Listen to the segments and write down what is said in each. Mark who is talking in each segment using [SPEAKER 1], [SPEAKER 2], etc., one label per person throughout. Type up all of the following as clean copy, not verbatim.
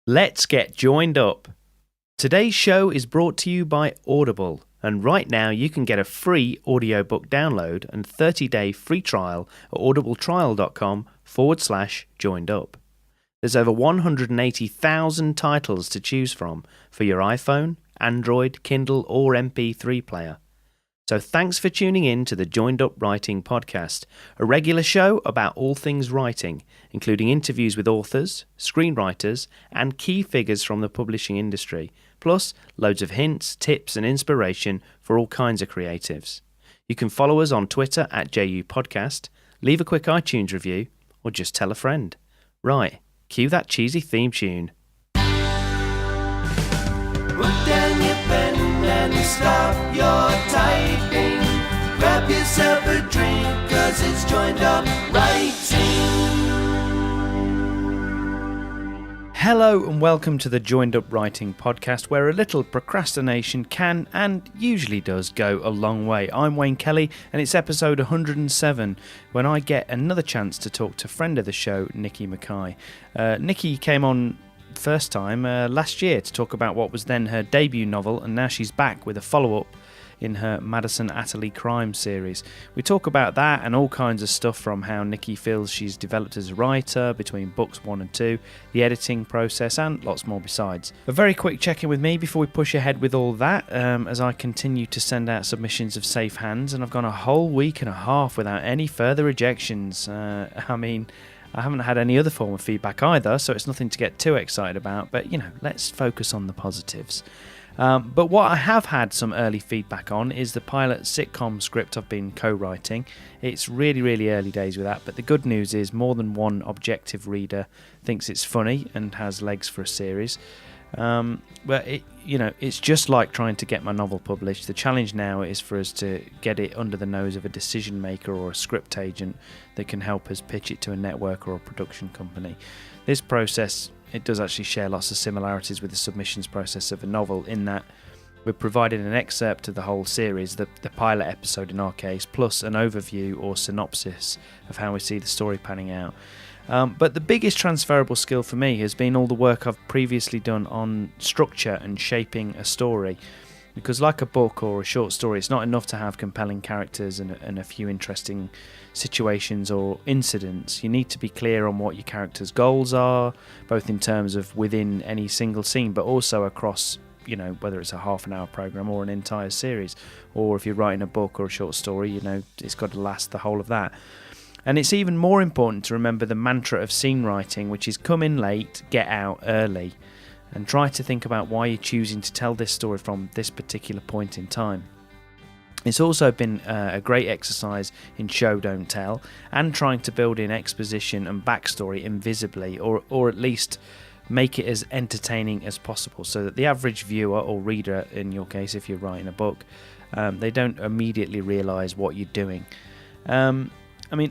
[SPEAKER 1] Let's get joined up. Today's show is brought to you by Audible, and right now you can get a free audiobook download and 30-day free trial at audibletrial.com/joined up. There's over 180,000 titles to choose from for your iPhone, Android, Kindle, or MP3 player. So thanks for tuning in to the Joined Up Writing Podcast, a regular show about all things writing, including interviews with authors, screenwriters, and key figures from the publishing industry, plus loads of hints, tips, and inspiration for all kinds of creatives. You can follow us on Twitter at JU Podcast, leave a quick iTunes review, or just tell a friend. Right, cue that cheesy theme tune.
[SPEAKER 2] Put down your pen and stop your typing. Grab yourself a drink, 'cause it's Joined Up Writing.
[SPEAKER 1] Hello and welcome to the Joined Up Writing Podcast, where a little procrastination can and usually does go a long way. I'm Wayne Kelly and it's episode 107, when I get another chance to talk to friend of the show, Niki Mackay. Niki came on first time last year to talk about what was then her debut novel, and now she's back with a follow-up in her Madison Attalee crime series. We talk about that and all kinds of stuff, from how Niki feels she's developed as a writer between books 1 and 2, the editing process, and lots more besides. A very quick check-in with me before we push ahead with all that, as I continue to send out submissions of safe hands, and I've gone a whole week and a half without any further rejections. I haven't had any other form of feedback either, so it's nothing to get too excited about, but let's focus on the positives. But what I have had some early feedback on is the pilot sitcom script I've been co-writing. It's really early days with that, but the good news is more than one objective reader thinks it's funny and has legs for a series. But it's just like trying to get my novel published. The challenge now is for us to get it under the nose of a decision maker or a script agent that can help us pitch it to a network or a production company. This process, it does actually share lots of similarities with the submissions process of a novel, in that we're provided an excerpt of the whole series, the pilot episode in our case, plus an overview or synopsis of how we see the story panning out. But the biggest transferable skill for me has been all the work I've previously done on structure and shaping a story. Because like a book or a short story, it's not enough to have compelling characters and a few interesting situations or incidents. You need to be clear on what your character's goals are, both in terms of within any single scene, but also across, whether it's a half an hour program or an entire series. Or if you're writing a book or a short story, it's got to last the whole of that. And it's even more important to remember the mantra of scene writing, which is come in late, get out early, and try to think about why you're choosing to tell this story from this particular point in time. It's also been a great exercise in show don't tell, and trying to build in exposition and backstory invisibly, or at least make it as entertaining as possible, so that the average viewer or reader, in your case if you're writing a book, they don't immediately realise what you're doing.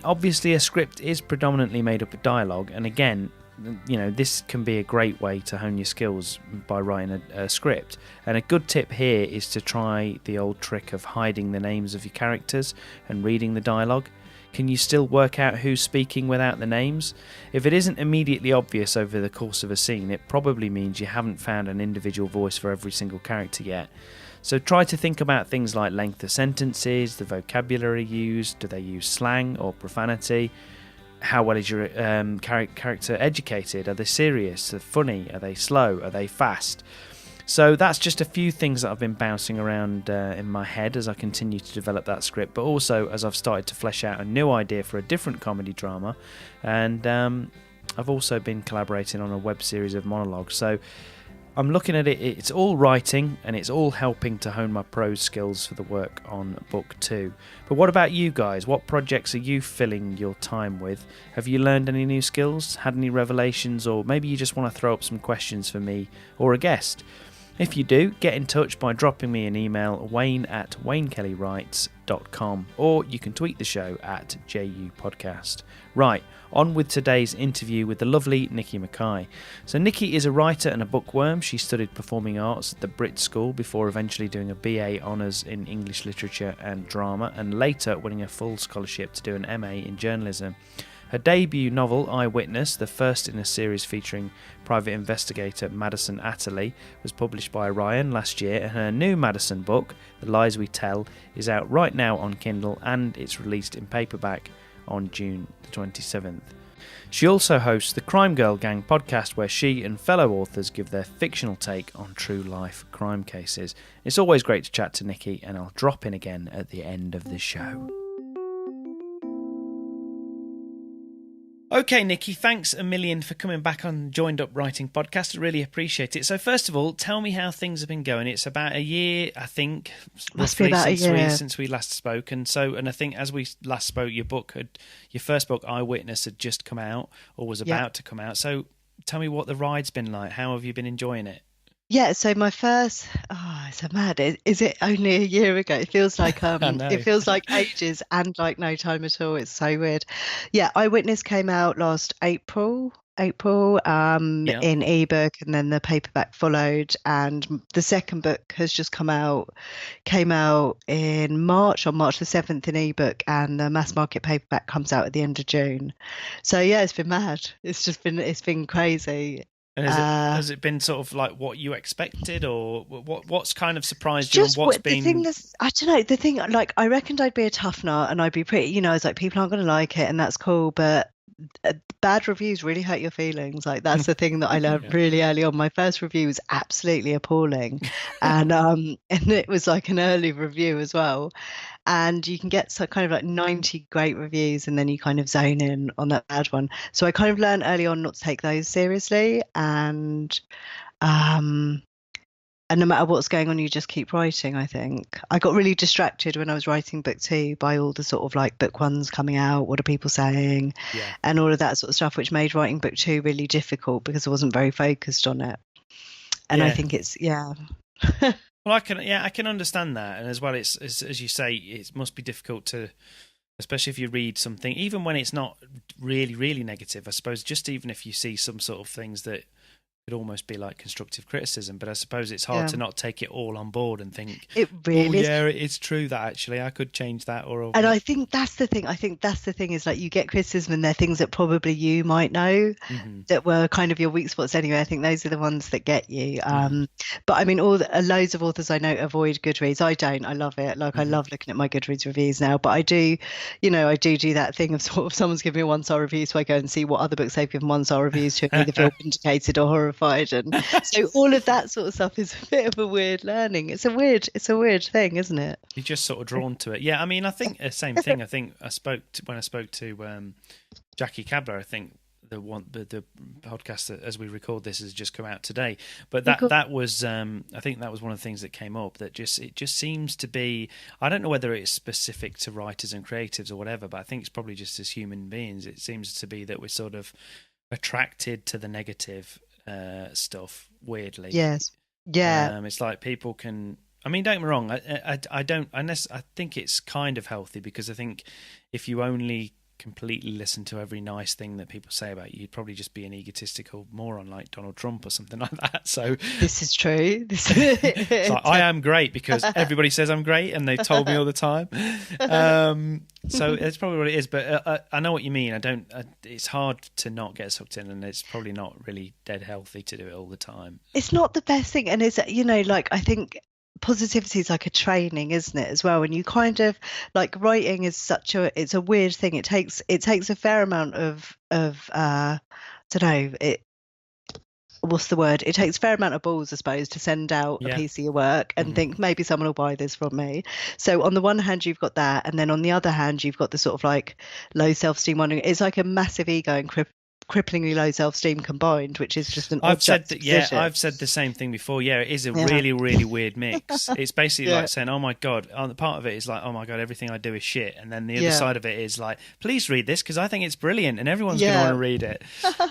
[SPEAKER 1] Obviously a script is predominantly made up of dialogue, and again, this can be a great way to hone your skills by writing a script. And a good tip here is to try the old trick of hiding the names of your characters and reading the dialogue. Can you still work out who's speaking without the names? If it isn't immediately obvious over the course of a scene, it probably means you haven't found an individual voice for every single character yet. So try to think about things like length of sentences, the vocabulary used, do they use slang or profanity? How well is your character educated? Are they serious? Are they funny? Are they slow? Are they fast? So that's just a few things that I've been bouncing around in my head as I continue to develop that script, but also as I've started to flesh out a new idea for a different comedy drama. And I've also been collaborating on a web series of monologues. So I'm looking at it, it's all writing and it's all helping to hone my prose skills for the work on book 2. But what about you guys? What projects are you filling your time with? Have you learned any new skills, had any revelations, or maybe you just want to throw up some questions for me or a guest? If you do, get in touch by dropping me an email, wayne@waynekellywrites.com, or you can tweet the show at JUPodcast. Right, on with today's interview with the lovely Niki Mackay. So Niki is a writer and a bookworm. She studied performing arts at the BRIT School before eventually doing a BA Honours in English Literature and Drama, and later winning a full scholarship to do an MA in journalism. Her debut novel, Eyewitness, the first in a series featuring private investigator Madison Attalee, was published by Orion last year, and her new Madison book, The Lies We Tell, is out right now on Kindle, and it's released in paperback on June the 27th. She also hosts the Crime Girl Gang podcast, where she and fellow authors give their fictional take on true life crime cases. It's always great to chat to Niki, and I'll drop in again at the end of the show. Okay, Niki, thanks a million for coming back on Joined Up Writing Podcast. I really appreciate it. So first of all, tell me how things have been going. It's about a year, I think, roughly since we last spoke. And I think as we last spoke, your first book, Eyewitness, had just come out or was about to come out. So tell me what the ride's been like. How have you been enjoying it?
[SPEAKER 3] Yeah, so my first, it's so mad. Is it only a year ago? It feels like it feels like ages and like no time at all. It's so weird. Yeah, Eyewitness came out last April in ebook, and then the paperback followed, and the second book has just came out in March, on March the 7th in ebook, and the mass market paperback comes out at the end of June. So yeah, it's been mad. It's been crazy.
[SPEAKER 1] And has it been sort of like what you expected, or what's kind of surprised you? The thing is, I don't know. The thing, like, I reckoned I'd be a tough nut and I'd be pretty, I was like, people aren't going to like it, and that's cool. But bad reviews really hurt your feelings. Like, that's the thing that I learned really early on. My first review was absolutely appalling, and it was like an early review as well. And you can get kind of like 90 great reviews, and then you kind of zone in on that bad one. So I kind of learned early on not to take those seriously, and no matter what's going on, you just keep writing. I think I got really distracted when I was writing book 2 by all the sort of like book 1's coming out, what are people saying, and all of that sort of stuff, which made writing book 2 really difficult because I wasn't very focused on it. And I think it's Well, I can understand that, and as well, it's as you say, it must be difficult to, especially if you read something, even when it's not really, really negative. I suppose just even if you see some sort of things that could almost be like constructive criticism, but I suppose it's hard to not take it all on board and think,
[SPEAKER 3] it really is.
[SPEAKER 1] Yeah, it's true that actually I could change that.
[SPEAKER 3] And I think that's the thing. Is like, you get criticism and they're things that probably you might know that were kind of your weak spots anyway. I think those are the ones that get you. But I mean, loads of authors I know avoid Goodreads. I don't. I love it. Like, I love looking at my Goodreads reviews now. But I do that thing of sort of, someone's giving me a 1-star review, so I go and see what other books they've given 1-star reviews to either feel vindicated or horrified. And so all of that sort of stuff is a bit of a weird learning. It's a weird thing, isn't it?
[SPEAKER 1] You're just sort of drawn to it. Yeah, I mean, I think the same thing. I think when I spoke to Jackie Cabler, I think the podcast that, as we record this, has just come out today. But that was I think that was one of the things that came up, that it just seems to be, I don't know whether it's specific to writers and creatives or whatever, but I think it's probably just as human beings, it seems to be that we're sort of attracted to the negative stuff, weirdly.
[SPEAKER 3] Yes. Yeah.
[SPEAKER 1] It's like people can, I mean, don't get me wrong, I don't, unless, I think it's kind of healthy, because I think if you only completely listen to every nice thing that people say about you, you'd probably just be an egotistical moron like Donald Trump or something like that. So
[SPEAKER 3] this is true.
[SPEAKER 1] It's like, I am great because everybody says I'm great and they've told me all the time. So it's probably what it is. But I know what you mean. It's hard to not get sucked in, and it's probably not really dead healthy to do it all the time.
[SPEAKER 3] It's not the best thing, and it's, like, I think positivity is like a training, isn't it, as well? And you kind of, like, writing is it's a weird thing. It takes a fair amount of I don't know, what's the word? It takes a fair amount of balls, I suppose, to send out a piece of your work and think, maybe someone will buy this from me. So on the one hand, you've got that, and then on the other hand, you've got the sort of like low self-esteem one. It's like a massive ego and cripplingly low self-esteem combined, which is just an object position. I've
[SPEAKER 1] said the same thing before. It is a really, really weird mix. It's basically like saying, oh my god, the part of it is like, oh my god, everything I do is shit, and then the other side of it is like, please read this because I think it's brilliant and everyone's going to want to read it.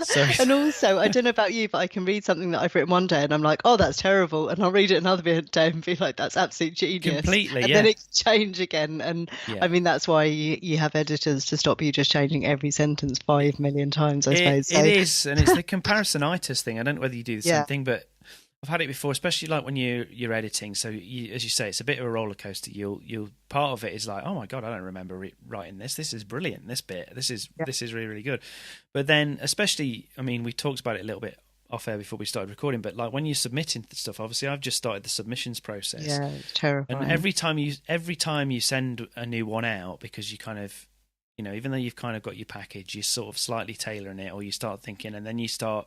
[SPEAKER 1] So
[SPEAKER 3] and also, I don't know about you, but I can read something that I've written one day and I'm like, oh, that's terrible, and I'll read it another day and be like, that's absolute genius,
[SPEAKER 1] completely,
[SPEAKER 3] and then it can change again. And I mean, that's why you have editors to stop you just changing every sentence 5 million times, I suppose.
[SPEAKER 1] It is, and it's the comparisonitis thing. I don't know whether you do the same thing, but I've had it before, especially like when you're editing. So as you say, it's a bit of a roller coaster. You'll part of it is like, oh my god, I don't remember writing this. This is brilliant. This bit, this is really, really good. But then, especially, I mean, we talked about it a little bit off air before we started recording. But like when you're submitting stuff, obviously, I've just started the submissions process.
[SPEAKER 3] Yeah, it's terrifying.
[SPEAKER 1] And every time you send a new one out, because you kind of, you know, even though you've kind of got your package, you're sort of slightly tailoring it, or you start thinking, and then the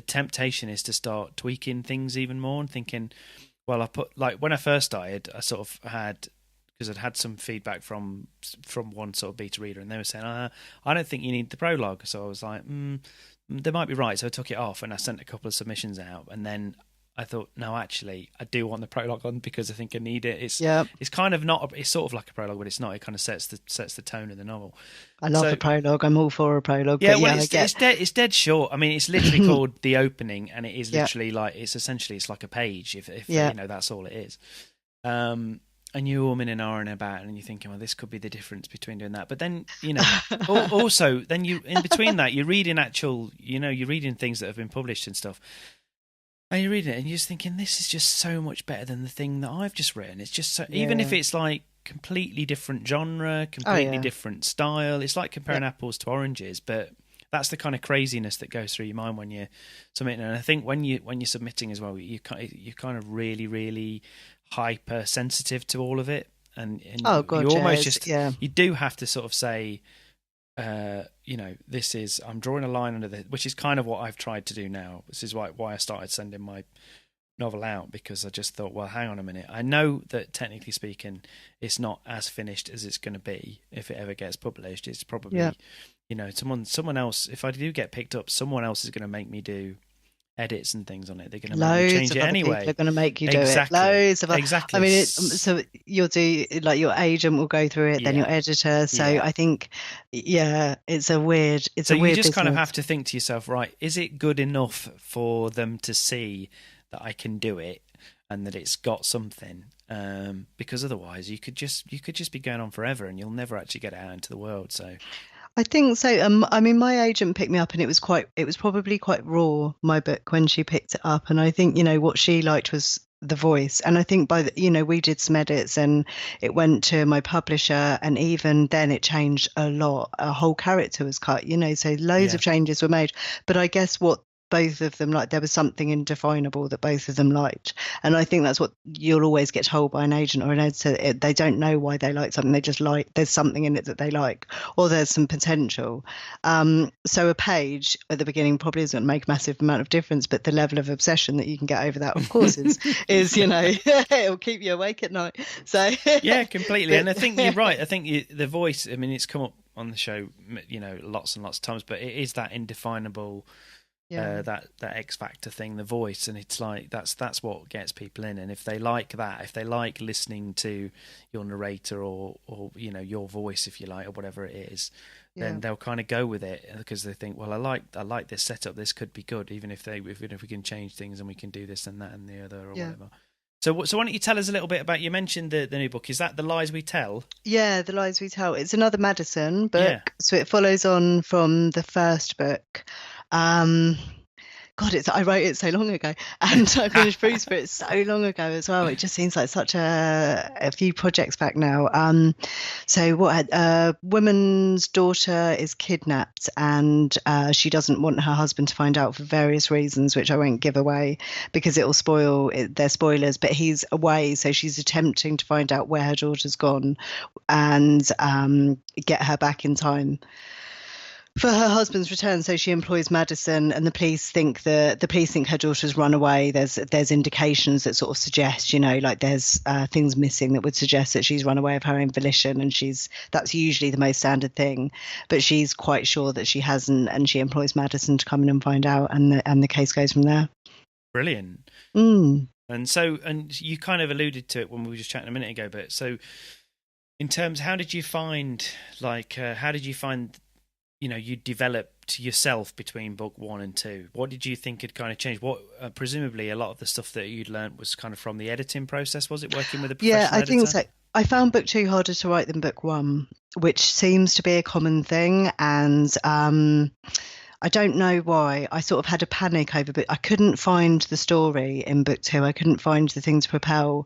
[SPEAKER 1] temptation is to start tweaking things even more and thinking, well, I put, like when I first started, I sort of had, because I'd had some feedback from one sort of beta reader, and they were saying, I don't think you need the prologue. So I was like, they might be right. So I took it off and I sent a couple of submissions out, and then I thought, no, actually, I do want the prologue on because I think I need it. It's kind of not. It's sort of like a prologue, but it's not. It kind of sets the tone of the novel.
[SPEAKER 3] I love a prologue. I'm all for a prologue.
[SPEAKER 1] Yeah, well, it's dead short. I mean, it's literally called the opening, and it is literally like it's like a page. If you know, that's all it is. And you're all in an hour and about, and you're thinking, well, this could be the difference between doing that. But then, you know, also then you in between that, you're reading you're reading things that have been published and stuff. And you're reading it and you're just thinking, this is just so much better than the thing that I've just written. It's just so, even if it's like completely different genre, completely different style, it's like comparing apples to oranges. But that's the kind of craziness that goes through your mind when you're submitting. And I think when you're submitting as well, you're kind of really, really hyper sensitive to all of it. And you almost you do have to sort of say, you know, this is, I'm drawing a line under this, which is kind of what I've tried to do now. This is why I started sending my novel out, because I just thought, well, hang on a minute. I know that technically speaking, it's not as finished as it's going to be if it ever gets published. It's probably, you know, someone else, if I do get picked up, someone else is going to make me do edits and things on it. They're going to make me change it anyway.
[SPEAKER 3] They're going to make you do it. Loads of
[SPEAKER 1] exactly.
[SPEAKER 3] I mean, so you'll do, like, your agent will go through it, then your editor. So I think, it's a weird. So you just
[SPEAKER 1] kind of have to think to yourself, right? Is it good enough for them to see that I can do it and that it's got something? Because otherwise, you could just be going on forever, and you'll never actually get it out into the world. So.
[SPEAKER 3] I think so. I mean, my agent picked me up, and it was probably quite raw, my book, when she picked it up. And I think, you know, what she liked was the voice. And I think we did some edits, and it went to my publisher, and even then it changed a lot. A whole character was cut, you know, so loads of changes were made. But I guess what both of them liked, there was something indefinable that both of them liked. And I think that's what you'll always get told by an agent or an editor. They don't know why they like something. They just like, there's something in it that they like, or there's some potential. So a page at the beginning probably isn't going to make a massive amount of difference, but the level of obsession that you can get over that, of course, is you know, it'll keep you awake at night. So
[SPEAKER 1] yeah, completely. And I think you're right. I think the voice, I mean, it's come up on the show, you know, lots and lots of times, but it is that indefinable, that X factor thing, the voice, and it's like that's what gets people in. And if they like that, if they like listening to your narrator or you know, your voice, if you like, or whatever it is, then they'll kind of go with it, because they think, well, I like this setup, this could be good, even if we can change things and we can do this and that and the other or whatever. So why don't you tell us a little bit about, you mentioned the new book, is that The Lies We Tell? Yeah,
[SPEAKER 3] The Lies We Tell. It's another Madison book, so it follows on from the first book. God, I wrote it so long ago, and I finished Bruce for it so long ago as well. It just seems like such a few projects back now. So a woman's daughter is kidnapped, and she doesn't want her husband to find out for various reasons, which I won't give away because it will spoil. They're spoilers, but he's away, so she's attempting to find out where her daughter's gone and get her back in time for her husband's return. So she employs Madison, and the police think her daughter's run away. There's indications that sort of suggest, you know, like there's things missing that would suggest that she's run away of her own volition, and that's usually the most standard thing, but she's quite sure that she hasn't, and she employs Madison to come in and find out, and the case goes from there.
[SPEAKER 1] Brilliant. And you kind of alluded to it when we were just chatting a minute ago, but so in terms, how did you find you know, you developed yourself between book 1 and 2? What did you think had kind of changed? What presumably a lot of the stuff that you'd learned was kind of from the editing process. Was it working with a professional editor?
[SPEAKER 3] I think so. I found book 2 harder to write than book 1, which seems to be a common thing. And I don't know why. I sort of had a panic over, but I couldn't find the story in book two. I couldn't find the thing to propel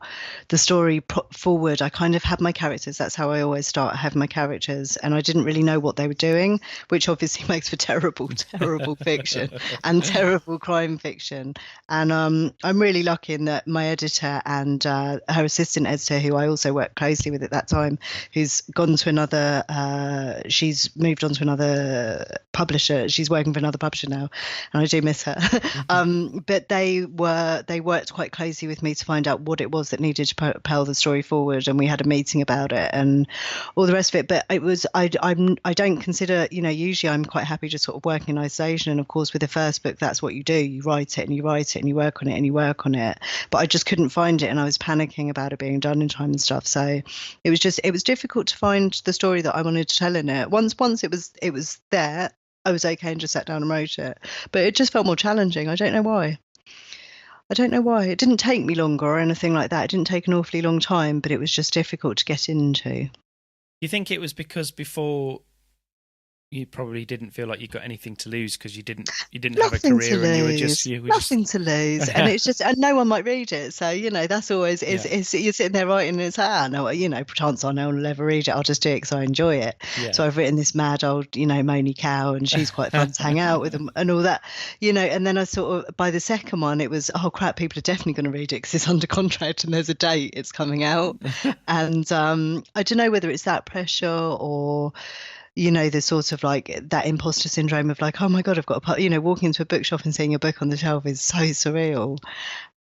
[SPEAKER 3] the story forward. I kind of had my characters. That's how I always start. I have my characters, and I didn't really know what they were doing, which obviously makes for terrible, terrible fiction and terrible crime fiction. And I'm really lucky in that my editor and her assistant editor, who I also worked closely with at that time, who's gone to another, she's moved on to another publisher. She's working for another publisher now, and I do miss her. But they worked quite closely with me to find out what it was that needed to propel the story forward, and we had a meeting about it and all the rest of it. But it was I don't consider, usually I'm quite happy just sort of working in isolation, and of course with the first book that's what you do. You write it and you write it and you work on it and you work on it. But I just couldn't find it, and I was panicking about it being done in time and stuff. So it was difficult to find the story that I wanted to tell in it. Once it was there, I was okay and just sat down and wrote it. But it just felt more challenging. I don't know why. It didn't take me longer or anything like that. It didn't take an awfully long time, but it was just difficult to get into.
[SPEAKER 1] You think it was because before you probably didn't feel like you got anything to lose because you didn't have a career and you were
[SPEAKER 3] nothing to lose, and it's just, and no one might read it, so that's always it's you're sitting there writing and it's chance no one will ever read it, I'll just do it because I enjoy it. So I've written this mad old moany cow, and she's quite fun to hang out with and all that, and then I sort of, by the second one it was, oh crap, people are definitely going to read it because it's under contract and there's a date it's coming out. And I don't know whether it's that pressure or the sort of like that imposter syndrome of like, oh my God, I've got walking into a bookshop and seeing a book on the shelf is so surreal.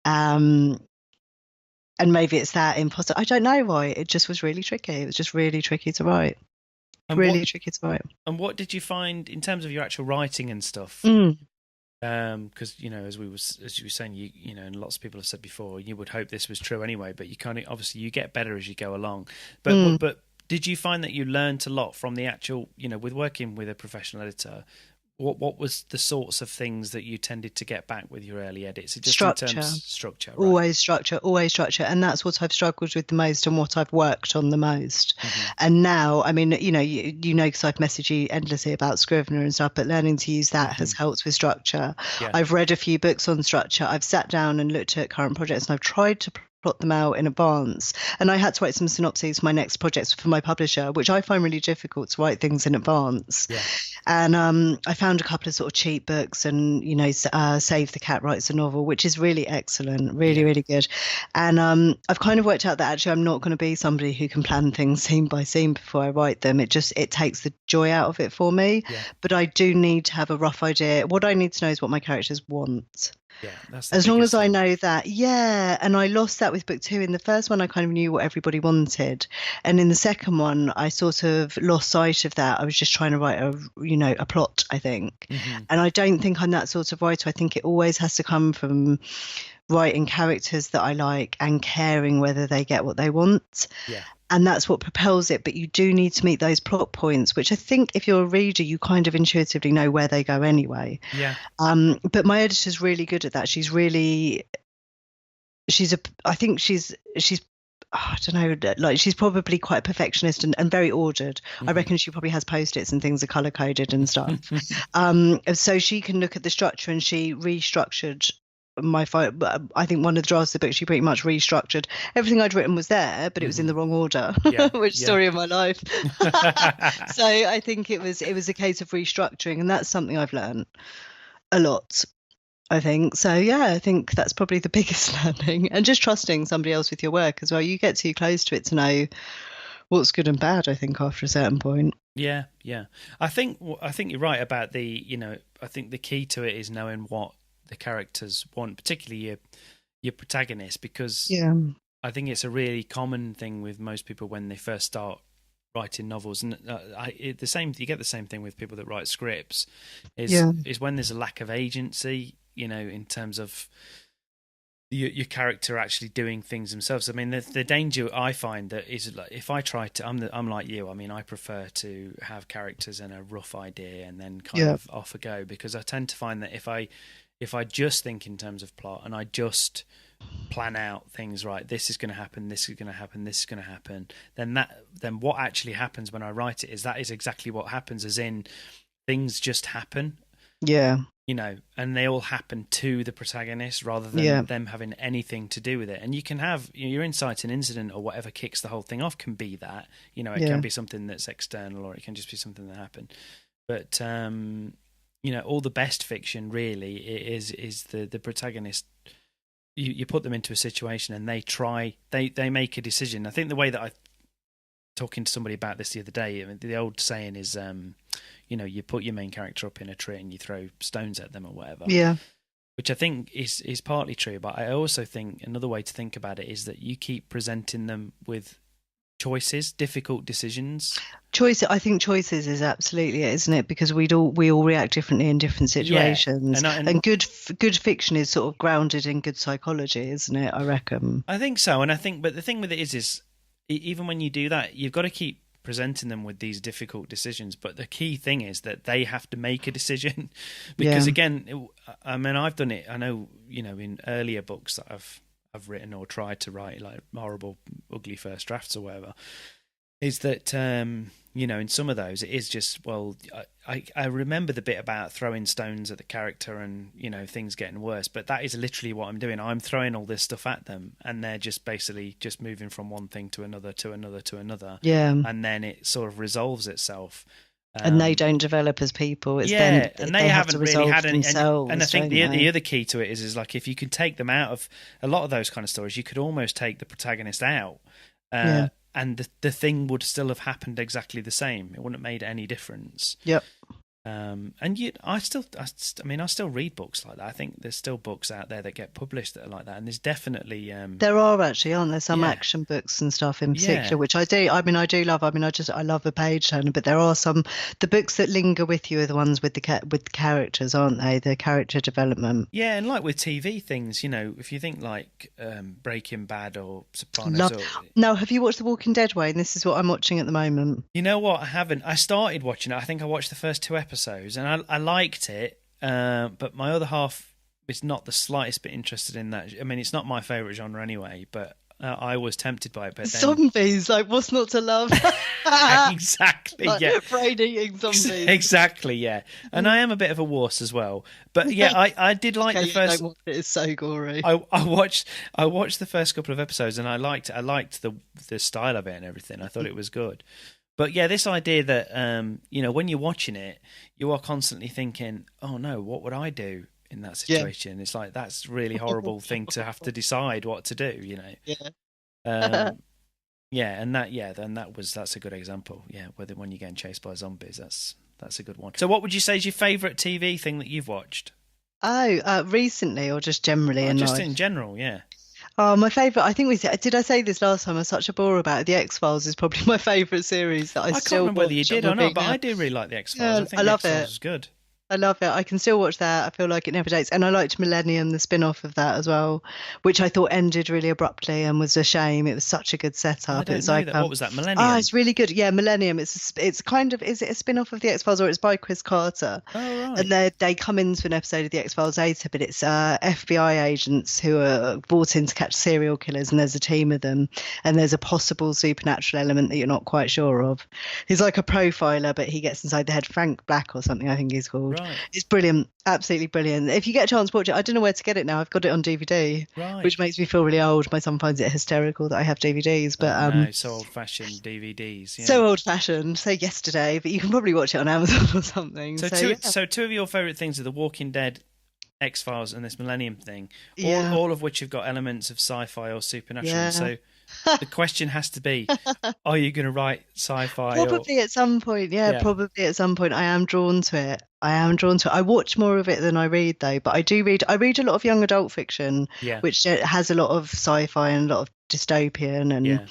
[SPEAKER 3] And maybe it's that imposter. I don't know why. It just was really tricky. It was just really tricky to write. Tricky to write.
[SPEAKER 1] And what did you find in terms of your actual writing and stuff? Because as you were saying, and lots of people have said before, you would hope this was true anyway, but you kind of, obviously you get better as you go along. But did you find that you learned a lot from the actual, with working with a professional editor? What was the sorts of things that you tended to get back with your early edits? Just
[SPEAKER 3] structure.
[SPEAKER 1] In terms of structure, right?
[SPEAKER 3] Always structure. And that's what I've struggled with the most and what I've worked on the most. And now, I mean, because I've messaged you endlessly about Scrivener and stuff, but learning to use that has helped with structure. I've read a few books on structure. I've sat down and looked at current projects, and I've tried to plot them out in advance, and I had to write some synopses for my next projects for my publisher, which I find really difficult to write things in advance. And I found a couple of sort of cheap books, and Save the Cat Writes a Novel, which is really excellent, really good. And I've kind of worked out that actually I'm not going to be somebody who can plan things scene by scene before I write them. It takes the joy out of it for me. But I do need to have a rough idea. What I need to know is what my characters want.
[SPEAKER 1] That's
[SPEAKER 3] as long as I know that. And I lost that with book two. In the first one I kind of knew what everybody wanted, and in the second one I sort of lost sight of that. I was just trying to write a plot, I think. And I don't think I'm that sort of writer. I think it always has to come from writing characters that I like and caring whether they get what they want. And that's what propels it. But you do need to meet those plot points, which I think if you're a reader, you kind of intuitively know where they go anyway. But my editor's really good at that. I don't know, like she's probably quite a perfectionist and very ordered. I reckon she probably has post-its and things are color coded and stuff. So she can look at the structure, and she restructured I think one of the drafts of the book, she pretty much restructured. Everything I'd written was there, but it was in the wrong order, story of my life. So I think it was a case of restructuring, and that's something I've learned a lot, I think. So I think that's probably the biggest learning, and just trusting somebody else with your work as well. You get too close to it to know what's good and bad, I think, after a certain point. I think you're right about the I think the key to it is knowing what the characters want, particularly your protagonist, because I think it's a really common thing with most people when they first start writing novels, and you get the same thing with people that write scripts, is when there's a lack of agency, in terms of your character actually doing things themselves. I mean, the danger I find that is, like, if I try to, I'm like you. I mean, I prefer to have characters and a rough idea and then kind of off a go, because I tend to find that if I just think in terms of plot and I just plan out things, right, this is going to happen, this is going to happen, this is going to happen, then what actually happens when I write it is exactly what happens, as in things just happen. Yeah.
[SPEAKER 1] And they all happen to the protagonist rather than them having anything to do with it. And you can have your inciting incident or whatever kicks the whole thing off can be that, it can be something that's external, or it can just be something that happened. But, all the best fiction really is the protagonist. You put them into a situation and they make a decision. I think the way that talking to somebody about this the other day, the old saying is, you put your main character up in a tree and you throw stones at them or whatever.
[SPEAKER 3] Yeah.
[SPEAKER 1] Which I think is partly true, but I also think another way to think about it is that you keep presenting them with choices, difficult decisions.
[SPEAKER 3] I think choices is absolutely it, isn't it? Because we all react differently in different situations.
[SPEAKER 1] Yeah. And
[SPEAKER 3] good fiction is sort of grounded in good psychology, isn't it? I reckon.
[SPEAKER 1] I think so, but the thing with it is even when you do that, you've got to keep presenting them with these difficult decisions. But the key thing is that they have to make a decision, because again, I've done it. I know, in earlier books that I've written or tried to write, like horrible, ugly first drafts or whatever, is that in some of those it is just, well, I remember the bit about throwing stones at the character and things getting worse, but that is literally what I'm doing. I'm throwing all this stuff at them and they're just basically just moving from one thing to another to another to another, and then it sort of resolves itself.
[SPEAKER 3] And they don't develop as people. It's
[SPEAKER 1] and they haven't really had any.
[SPEAKER 3] And
[SPEAKER 1] I think the other key to it is like, if you can take them out of a lot of those kind of stories, you could almost take the protagonist out, and the thing would still have happened exactly the same. It wouldn't have made any difference.
[SPEAKER 3] Yep.
[SPEAKER 1] I still read books like that. I think there's still books out there that get published that are like that, and there's definitely
[SPEAKER 3] there are actually, aren't there, some action books and stuff in particular, which I do. I do love. I love a page turner, but there are the books that linger with you are the ones with the characters, aren't they? The character development.
[SPEAKER 1] Yeah, and like with TV things, if you think like Breaking Bad or Sopranos.
[SPEAKER 3] No, have you watched The Walking Dead, Wayne? This is what I'm watching at the moment.
[SPEAKER 1] You know what? I haven't. I started watching it. I think I watched the first 2 episodes. And I liked it, but my other half is not the slightest bit interested in that. I mean, it's not my favourite genre anyway, but I was tempted by it. But then...
[SPEAKER 3] Zombies, like, what's not to love?
[SPEAKER 1] Exactly,
[SPEAKER 3] like,
[SPEAKER 1] yeah.
[SPEAKER 3] brain-eating zombies.
[SPEAKER 1] Exactly, yeah. And I am a bit of a wuss as well. But yeah, I did like the first...
[SPEAKER 3] It's so gory.
[SPEAKER 1] I watched the first couple of episodes and I liked the style of it and everything. I thought it was good. But yeah, this idea that, when you're watching it, you are constantly thinking, oh no, what would I do in that situation? Yeah. It's like, that's a really horrible thing to have to decide what to do, Yeah. That's a good example. Yeah. When you're getting chased by zombies, that's a good one. So what would you say is your favourite TV thing that you've watched?
[SPEAKER 3] Oh, recently or just generally?
[SPEAKER 1] Just in general, yeah.
[SPEAKER 3] Oh, my favourite, I think did I say this last time? I was such a bore about it. The X-Files is probably my favourite series that I still watch.
[SPEAKER 1] I can't remember whether you did or not, but I do really like the X-Files. I think the X-Files is good.
[SPEAKER 3] I love it. I can still watch that. I feel like it never dates. And I liked Millennium, the spin-off of that as well, which I thought ended really abruptly and was a shame. It was such a good setup.
[SPEAKER 1] I don't know that. What was that, Millennium?
[SPEAKER 3] Oh, it's really good. Yeah, Millennium. It's kind of, is it a spin-off of the X-Files, or it's by Chris Carter?
[SPEAKER 1] Oh, right.
[SPEAKER 3] And they come into an episode of the X-Files later, but it's FBI agents who are brought in to catch serial killers, and there's a team of them, and there's a possible supernatural element that you're not quite sure of. He's like a profiler, but he gets inside the head. Frank Black or something, I think he's called.
[SPEAKER 1] Right.
[SPEAKER 3] It's brilliant. Absolutely brilliant. If you get a chance to watch it, I don't know where to get it now. I've got it on DVD, which makes me feel really old. My son finds it hysterical that I have DVDs, but
[SPEAKER 1] no, so old-fashioned DVDs. Yeah.
[SPEAKER 3] So old-fashioned. Say yesterday, but you can probably watch it on Amazon or something.
[SPEAKER 1] So two of your favourite things are The Walking Dead, X-Files, and this Millennium thing. All of which have got elements of sci-fi or supernatural. Yeah. So the question has to be: are you going to write sci-fi?
[SPEAKER 3] Probably at some point. Yeah, probably at some point. I am drawn to it. I watch more of it than I read, though. But I do read. I read a lot of young adult fiction, which has a lot of sci-fi and a lot of dystopian and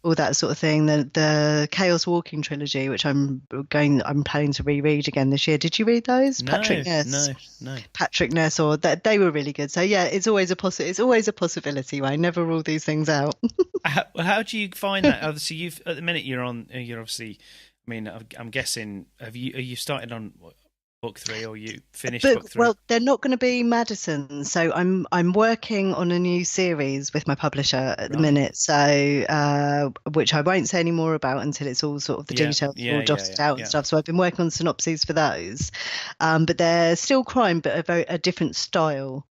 [SPEAKER 3] all that sort of thing. The Chaos Walking trilogy, which I'm planning to reread again this year. Did you read those?
[SPEAKER 1] No,
[SPEAKER 3] Patrick Ness.
[SPEAKER 1] No.
[SPEAKER 3] Patrick Ness, or that they were really good. So yeah, it's always a possibility. I never rule these things out.
[SPEAKER 1] How do you find that? Obviously, at the minute you're obviously. I mean, I'm guessing. Are you started on book 3, or you finished
[SPEAKER 3] But
[SPEAKER 1] book 3?
[SPEAKER 3] well, they're not going to be Madison, so I'm working on a new series with my publisher at the minute. So which I won't say any more about until it's all sort of the details all jotted out and stuff. So I've been working on synopses for those, but they're still crime, but a different style.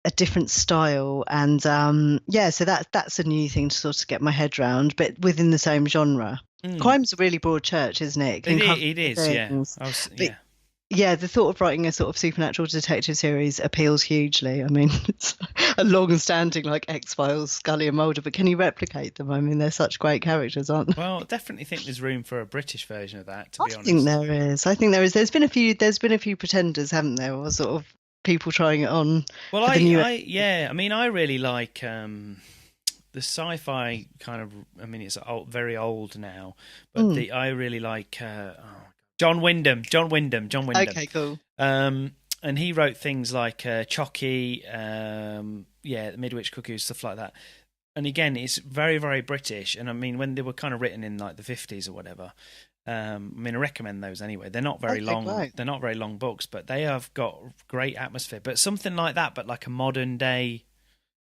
[SPEAKER 3] And so that's a new thing to sort of get my head around, but within the same genre. Crime's a really broad church, isn't it?
[SPEAKER 1] It is, yeah.
[SPEAKER 3] Yeah, the thought of writing a sort of supernatural detective series appeals hugely. I mean, it's a long-standing like X-Files, Scully and Mulder, but can you replicate them? I mean, they're such great characters, aren't they?
[SPEAKER 1] Well, I definitely think there's room for a British version of that, to be honest.
[SPEAKER 3] I think there is. There's been a few pretenders, haven't there? Or sort of people trying it on.
[SPEAKER 1] Well, I mean, I really like the sci-fi kind of. I mean, it's very old now, but I really like. John Wyndham.
[SPEAKER 3] Okay, cool.
[SPEAKER 1] And he wrote things like Chucky, The Midwich Cuckoo, stuff like that. And again, it's very, very British. And I mean, when they were kind of written in like the 50s or whatever, I mean, I recommend those anyway. They're not very long. Great. They're not very long books, but they have got great atmosphere. But something like that, but like a modern day,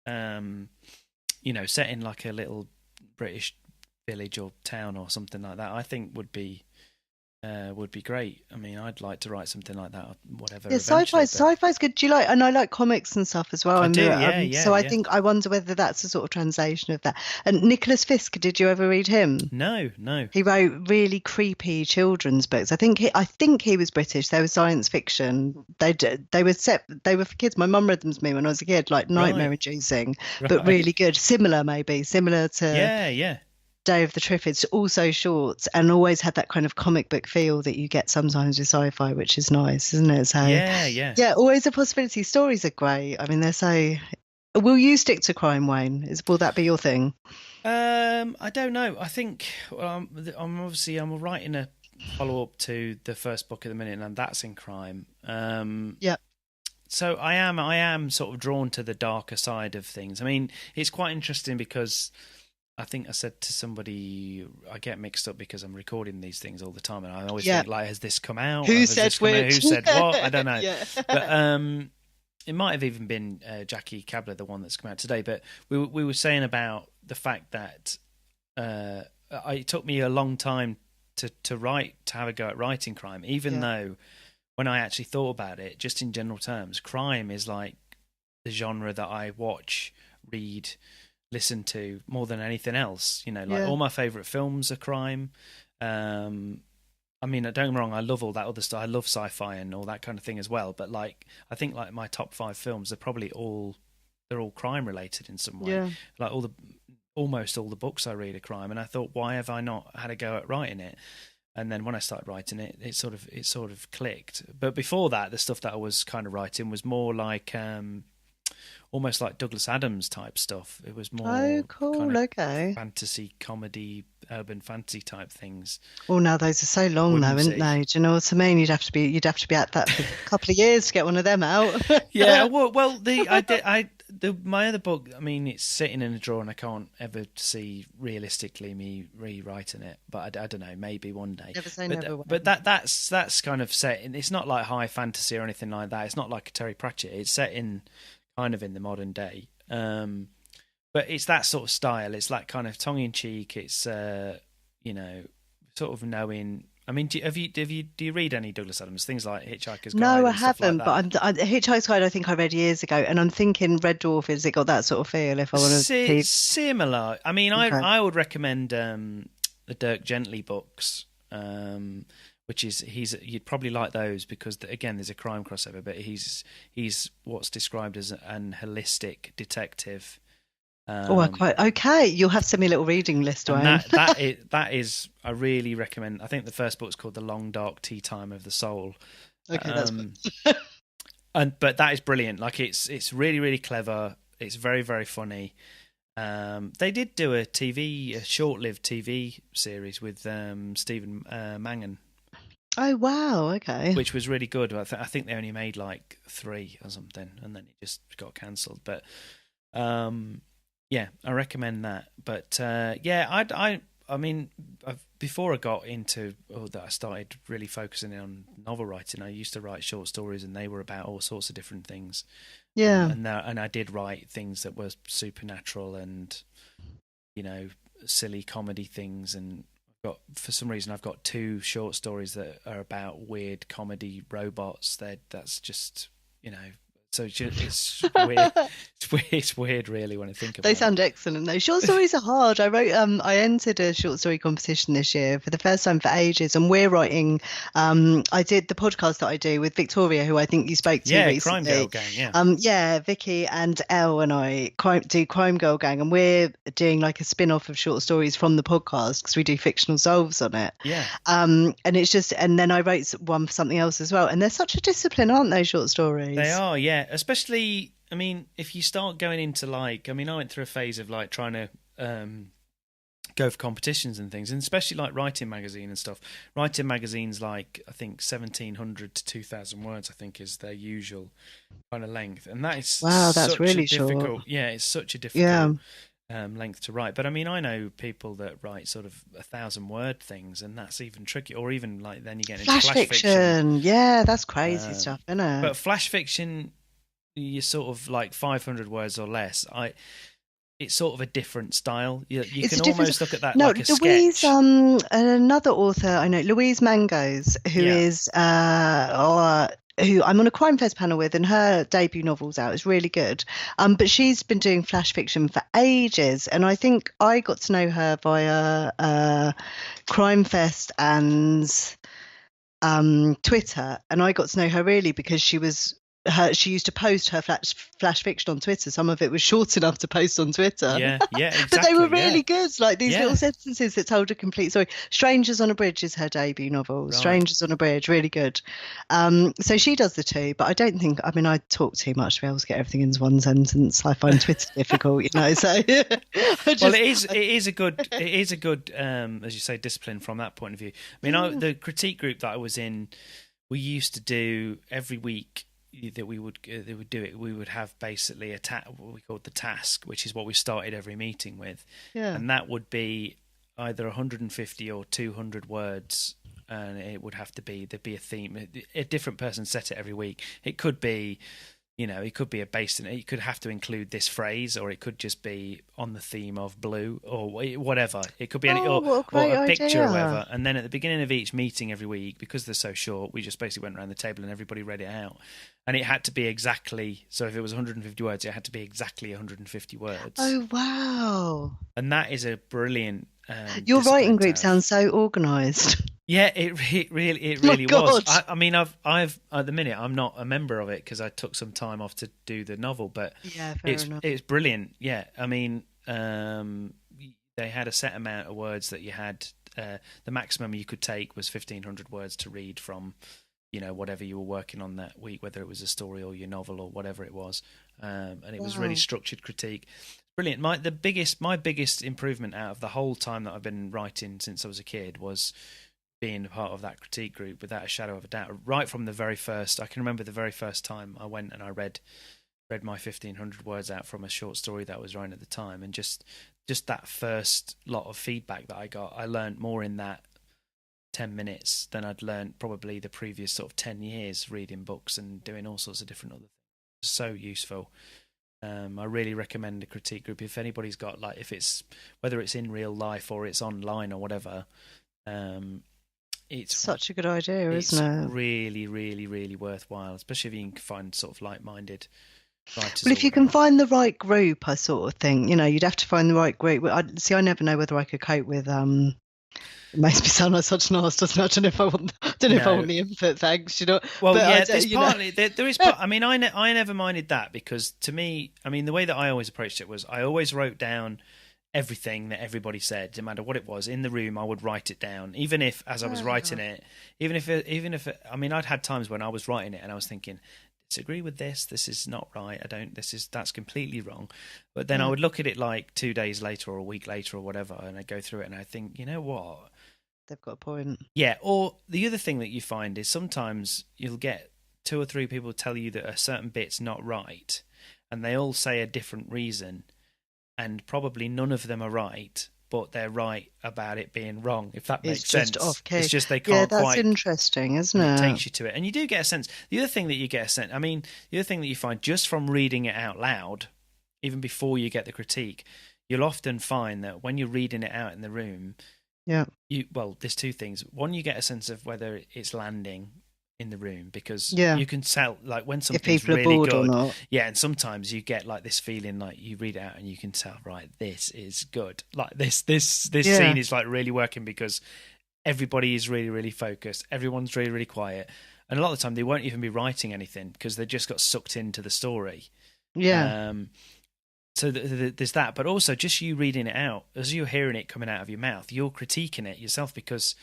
[SPEAKER 1] set in like a little British village or town or something like that, I think would be great. I mean, I'd like to write something like that, or whatever.
[SPEAKER 3] Yeah, sci-fi's good. Do you like? And I like comics and stuff as well.
[SPEAKER 1] I do.
[SPEAKER 3] So I think I wonder whether that's a sort of translation of that. And Nicholas Fisk, did you ever read him?
[SPEAKER 1] No.
[SPEAKER 3] He wrote really creepy children's books. I think he was British. They were science fiction. They were for kids. My mum read them to me when I was a kid, like nightmare-inducing, but really good. Similar to Day of the Triffids, also short, and always had that kind of comic book feel that you get sometimes with sci-fi, which is nice, isn't it? So yeah, always a possibility. Stories are great. I mean, they're so. Will you stick to crime, Wayne? Will that be your thing?
[SPEAKER 1] I don't know. I think I'm writing a follow-up to the first book at the minute, and that's in crime. So I am sort of drawn to the darker side of things. I mean, it's quite interesting because I think I said to somebody, I get mixed up because I'm recording these things all the time, and I always think, like, has this come out?
[SPEAKER 3] Who said which?
[SPEAKER 1] Who said what? I don't know. But it might have even been Jackie Kabler, the one that's come out today. But we were saying about the fact that it took me a long time to have a go at writing crime, even though when I actually thought about it, just in general terms, crime is like the genre that I watch, read, listen to more than anything else. All my favourite films are crime. I mean, don't get me wrong, I love all that other stuff. I love sci-fi and all that kind of thing as well. But like, I think like my top 5 films are probably all crime related in some way. Yeah. Like almost all the books I read are crime. And I thought, why have I not had a go at writing it? And then when I started writing it, it sort of clicked. But before that, the stuff that I was kind of writing was more like almost like Douglas Adams type stuff. It was more kind of fantasy, comedy, urban fantasy type things.
[SPEAKER 3] Well, now those are so long, though, isn't they? Do you know what I mean? You'd have to be at that for a couple of years to get one of them out.
[SPEAKER 1] Yeah. Well, my other book, I mean, it's sitting in a drawer, and I can't ever see realistically me rewriting it. But I don't know, maybe one day.
[SPEAKER 3] Never say never.
[SPEAKER 1] But that's kind of set in. It's not like high fantasy or anything like that. It's not like a Terry Pratchett. It's set in kind of in the modern day, but it's that sort of style. It's like kind of tongue in cheek. It's sort of knowing. I mean, do you read any Douglas Adams things like Hitchhiker's Guide?
[SPEAKER 3] No, I haven't. Like, but Hitchhiker's Guide I think I read years ago, and I'm thinking Red Dwarf, has it got that sort of feel? If I want to
[SPEAKER 1] similar. I mean, I would recommend the Dirk Gently books. Which is you'd probably like those because again there's a crime crossover, but he's what's described as an holistic detective. You'll have to send me a little reading list. That is I really recommend. I think the first book's called The Long Dark Tea Time of the Soul.
[SPEAKER 3] Okay, that's
[SPEAKER 1] but that is brilliant. Like it's really, really clever. It's very, very funny. They did do a short-lived TV series with Stephen Mangan.
[SPEAKER 3] Oh wow! Okay,
[SPEAKER 1] which was really good. I think they only made like 3 or something, and then it just got cancelled. But I recommend that. But I I mean, before I got into that, I started really focusing on novel writing. I used to write short stories, and they were about all sorts of different things.
[SPEAKER 3] Yeah.
[SPEAKER 1] And I did write things that were supernatural and, you know, silly comedy things. And for some reason, I've got 2 short stories that are about weird comedy robots. That's just, you know. So it's weird. It's weird, really, when I think about it.
[SPEAKER 3] They sound excellent, though. Short stories are hard. I entered a short story competition this year for the first time for ages, and we're writing. I did the podcast that I do with Victoria, who I think you spoke to recently.
[SPEAKER 1] Crime Girl Gang,
[SPEAKER 3] Vicky and Elle and I do Crime Girl Gang, and we're doing like a spin-off of short stories from the podcast because we do fictional solves on it.
[SPEAKER 1] Yeah.
[SPEAKER 3] And it's just, and then I wrote one for something else as well, and they're such a discipline, aren't they? Short stories.
[SPEAKER 1] They are, yeah. Especially, I mean, if you start going into I went through a phase of trying to go for competitions and things, and especially writing magazine and stuff. Writing magazines, I think 1,700 to 2,000 words, I think, is their usual kind of length, and that is
[SPEAKER 3] that's really
[SPEAKER 1] difficult.
[SPEAKER 3] short.
[SPEAKER 1] Yeah, it's such a difficult length to write. But I mean, I know people that write sort of 1,000-word things, and that's even tricky. Or even then you get into flash fiction.
[SPEAKER 3] Yeah, that's crazy stuff, isn't it?
[SPEAKER 1] But flash fiction, you're sort of 500 words or less. It's sort of a different style. You can almost look at that like a
[SPEAKER 3] Louise,
[SPEAKER 1] sketch.
[SPEAKER 3] Another author I know, Louise Mangos, who is who I'm on a Crime Fest panel with, and her debut novel's out. It's really good. But she's been doing flash fiction for ages, and I think I got to know her via Crime Fest and Twitter, and I got to know her really because she used to post her flash fiction on Twitter. Some of it was short enough to post on Twitter.
[SPEAKER 1] Yeah, exactly.
[SPEAKER 3] But they were really good, like these little sentences that told a complete story. Strangers on a Bridge is her debut novel. Right. Strangers on a Bridge, really good. So she does the 2, but I don't think, I mean, I talk too much to be able to get everything into one sentence. I find Twitter difficult, you know. So
[SPEAKER 1] well, it is a good as you say, discipline from that point of view. I mean, the critique group that I was in, we used to do every week that we would do it. We would have basically what we called the task, which is what we started every meeting with, and that would be either 150 or 200 words, and it would have to be there'd be a theme. A different person set it every week. It could be, you know, it could be you could have to include this phrase, or it could just be on the theme of blue or whatever. It could be or a picture or whatever. And then at the beginning of each meeting every week, because they're so short, we just basically went around the table and everybody read it out. And it had to be exactly, so if it was 150 words, it had to be exactly 150 words.
[SPEAKER 3] Oh, wow.
[SPEAKER 1] And that is a brilliant
[SPEAKER 3] your writing group sounds so organised.
[SPEAKER 1] Yeah, it really was. I mean, I've at the minute I'm not a member of it because I took some time off to do the novel, but it's brilliant. Yeah, I mean, they had a set amount of words that you had. The maximum you could take was 1,500 words to read from, you know, whatever you were working on that week, whether it was a story or your novel or whatever it was. And it was really structured critique. Brilliant. My biggest improvement out of the whole time that I've been writing since I was a kid was being a part of that critique group, without a shadow of a doubt. Right from the very first, I can remember the very first time I went and I read my 1,500 words out from a short story that I was writing at the time, and just that first lot of feedback that I got, I learned more in that 10 minutes than I'd learned probably the previous sort of 10 years reading books and doing all sorts of different other things. So useful. I really recommend a critique group if anybody's got, like, if it's whether it's in real life or it's online or whatever. It's
[SPEAKER 3] such a good idea, isn't it?
[SPEAKER 1] It's really, really, really worthwhile, especially if you can find sort of like-minded writers.
[SPEAKER 3] Well, if you can find the right group, I sort of think, you know, you'd have to find the right group. I never know whether I could cope with. It makes me sound like such an arse, doesn't it? I don't know if I want the input. Thanks, you know.
[SPEAKER 1] Well, but there's partly there is. I mean, I never minded that, because to me, I mean, the way that I always approached it was I always wrote down everything that everybody said, no matter what it was in the room. I would write it down, even if as I was writing it, even if I mean, I'd had times when I was writing it and I was thinking, disagree with this. This is not right. That's completely wrong. But then I would look at it like 2 days later or a week later or whatever, and I'd go through it and I think, you know what?
[SPEAKER 3] They've got a point.
[SPEAKER 1] Yeah. Or the other thing that you find is sometimes you'll get 2 or 3 people tell you that a certain bit's not right, and they all say a different reason, and probably none of them are right. but they're right about it being wrong, if that makes
[SPEAKER 3] It's
[SPEAKER 1] sense.
[SPEAKER 3] just off key.
[SPEAKER 1] It's just they can't
[SPEAKER 3] that's
[SPEAKER 1] quite.
[SPEAKER 3] interesting, isn't
[SPEAKER 1] It
[SPEAKER 3] it?
[SPEAKER 1] takes you to it, and you do get a sense. The other thing that you get a sense, the other thing that you find just from reading it out loud, even before you get the critique, you'll often find that when you're reading it out in the room, there's two things. One, you get a sense of whether it's landing in the room, because you can tell, like, when something's
[SPEAKER 3] people are
[SPEAKER 1] really
[SPEAKER 3] bored
[SPEAKER 1] good,
[SPEAKER 3] or not.
[SPEAKER 1] and sometimes you get like this feeling, like you read it out and you can tell, right, this is good, like this scene is like really working because everybody is really, really focused, everyone's really, really quiet, and a lot of the time they won't even be writing anything because they just got sucked into the story. So there's that, but also just you reading it out, as you're hearing it coming out of your mouth, you're critiquing it yourself, because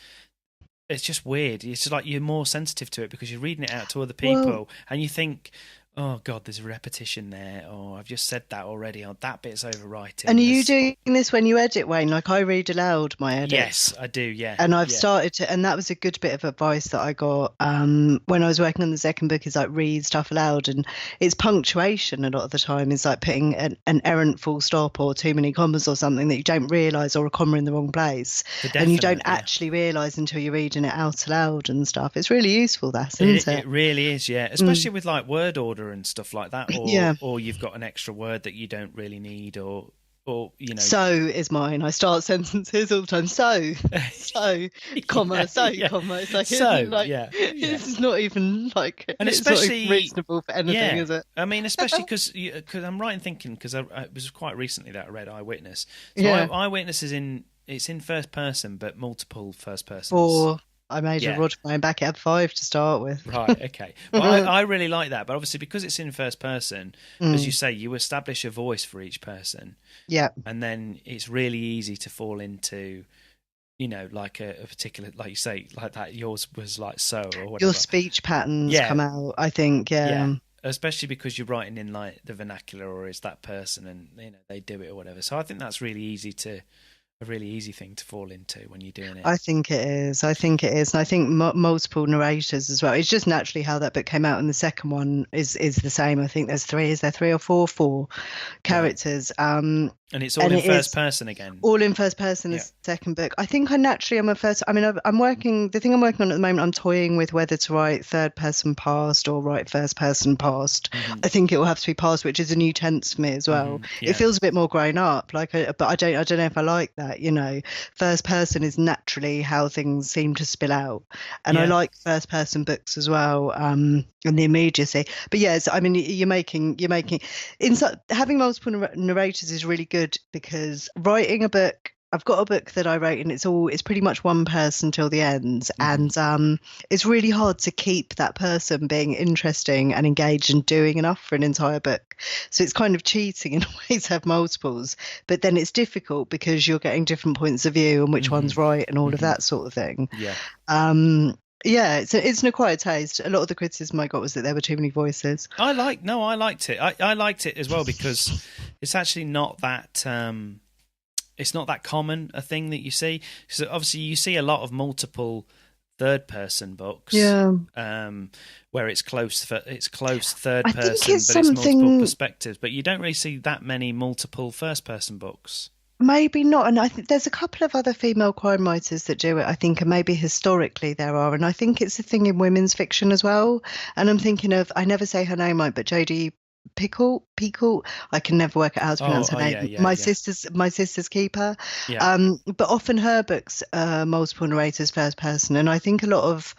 [SPEAKER 1] it's just weird. It's just like you're more sensitive to it because you're reading it out to other people, and you think, oh God, there's a repetition there, or I've just said that already, or that bit's overwriting.
[SPEAKER 3] And are you doing this when you edit, Wayne? Like, I read aloud my edits.
[SPEAKER 1] Yes, I do, yeah.
[SPEAKER 3] And I've started to, and that was a good bit of advice that I got when I was working on the second book, is like read stuff aloud, and it's punctuation a lot of the time is like putting an errant full stop or too many commas or something that you don't realise, or a comma in the wrong place, and you don't actually realise until you're reading it out aloud and stuff. It's really useful, isn't it?
[SPEAKER 1] It really is, yeah. Especially with like word order and stuff like that, or you've got an extra word that you don't really need, or you know.
[SPEAKER 3] So is mine. I start sentences all the time. So, comma, comma. It's like, this is not even like,
[SPEAKER 1] and especially
[SPEAKER 3] it's not reasonable for anything, is it?
[SPEAKER 1] I mean, especially because I'm right in thinking, because it was quite recently that I read Eyewitness. So Eyewitness is in first person, but multiple first persons.
[SPEAKER 3] I made a rod for my back. It had 5 to start with.
[SPEAKER 1] Right, okay. Well, I really like that. But obviously, because it's in first person, as you say, you establish a voice for each person. Yeah. And then it's really easy to fall into, you know, like a particular, like you say, like that, yours was like so, or whatever.
[SPEAKER 3] Your speech patterns come out, I think, yeah.
[SPEAKER 1] Especially because you're writing in like the vernacular, or is that person, and, you know, they do it or whatever. So I think that's a really easy thing to fall into when you're doing it.
[SPEAKER 3] I think it is. And I think multiple narrators as well. It's just naturally how that book came out. And the second one is the same. I think there's 3. Is there 3 or 4? 4 characters.
[SPEAKER 1] And it's all in first person again.
[SPEAKER 3] All in first person, the second book. I think I'm a first. I mean, I'm working. The thing I'm working on at the moment, I'm toying with whether to write third person past or write first person past. Mm-hmm. I think it will have to be past, which is a new tense for me as well. Mm-hmm. It feels a bit more grown up. But I don't know if I like that. You know, first person is naturally how things seem to spill out, and I like first person books as well. And the immediacy. But yes, I mean, you're making having multiple narrators is really good, because writing a book, I've got a book that I wrote, and it's pretty much one person till the end, and it's really hard to keep that person being interesting and engaged and doing enough for an entire book. So it's kind of cheating in a way to have multiples, but then it's difficult because you're getting different points of view and which one's right and all of that sort of thing. It's an acquired taste. A lot of the criticism I got was that there were too many voices.
[SPEAKER 1] I liked it. I liked it as well, because it's actually not that it's not that common a thing that you see. So obviously you see a lot of multiple third person books, where it's close third person, but it's multiple perspectives. But you don't really see that many multiple first person books.
[SPEAKER 3] Maybe not, and I think there's a couple of other female crime writers that do it, I think, and maybe historically there are, and I think it's a thing in women's fiction as well. And I'm thinking of, I never say her name right, but Jodie Pickle, I can never work out how to pronounce her name. My sister's keeper. But often her books are multiple narrators, first person, and I think a lot of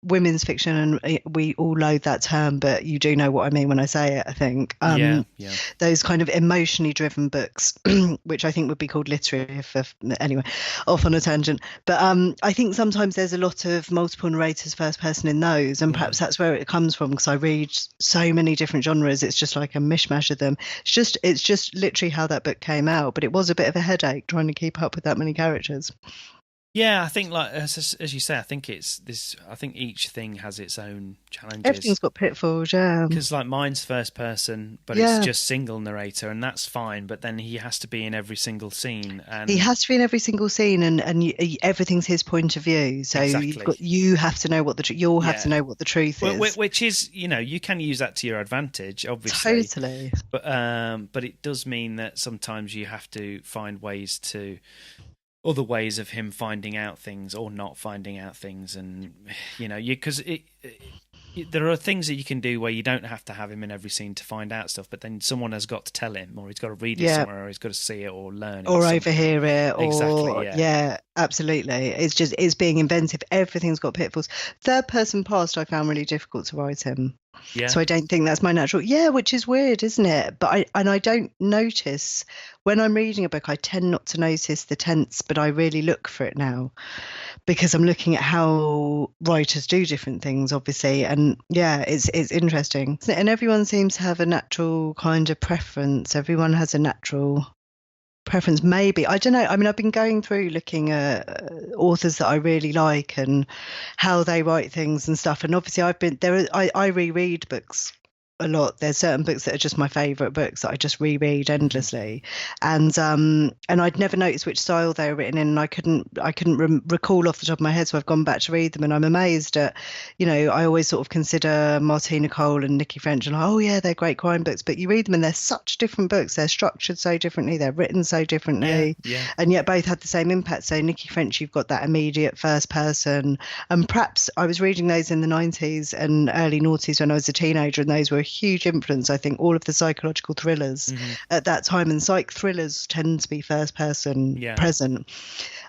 [SPEAKER 3] women's fiction, and we all loathe that term, but you do know what I mean when I say it, I think. Those kind of emotionally driven books, which I think would be called literary, anyway, off on a tangent. But I think sometimes there's a lot of multiple narrators, first person in those, and perhaps that's where it comes from, because I read so many different genres. It's just like a mishmash of them. It's just literally how that book came out, but it was a bit of a headache trying to keep up with that many characters.
[SPEAKER 1] Yeah, I think, like as you say, I think it's this. I think each thing has its own challenges.
[SPEAKER 3] Everything's got pitfalls, yeah.
[SPEAKER 1] Because like mine's first person, but it's just single narrator, and that's fine. But then he has to be in every single scene, and
[SPEAKER 3] he has to be in every single scene, and everything's his point of view. So you have to know what you'll have to know what the truth is.
[SPEAKER 1] Which is, you know, you can use that to your advantage, obviously.
[SPEAKER 3] Totally.
[SPEAKER 1] But it does mean that sometimes you have to find ways to other ways of him finding out things or not finding out things, and because there are things that you can do where you don't have to have him in every scene to find out stuff, but then someone has got to tell him, or he's got to read it somewhere, or he's got to see it or learn it,
[SPEAKER 3] or overhear it, or
[SPEAKER 1] exactly,
[SPEAKER 3] yeah, absolutely. It's being inventive. Everything's got pitfalls. Third person past I found really difficult to write him.
[SPEAKER 1] Yeah.
[SPEAKER 3] So I don't think that's my natural. Yeah, which is weird, isn't it? But I don't notice when I'm reading a book. I tend not to notice the tense, but I really look for it now because I'm looking at how writers do different things, obviously. And yeah, it's interesting. And everyone seems to have a natural kind of preference. Everyone has a natural preference, maybe. I don't know. I mean, I've been going through looking at authors that I really like and how they write things and stuff. And obviously I reread books a lot. There's certain books that are just my favorite books that I just reread endlessly, and I'd never noticed which style they were written in, and I couldn't recall off the top of my head, so I've gone back to read them, and I'm amazed at, I always sort of consider Martina Cole and Nikki French and oh yeah, they're great crime books, but you read them and they're such different books. They're structured so differently, they're written so differently, and yet both had the same impact. So Nikki French, you've got that immediate first person, and perhaps I was reading those in the 90s and early noughties when I was a teenager, and those were a huge influence. I think all of the psychological thrillers at that time, and psych thrillers tend to be first person present.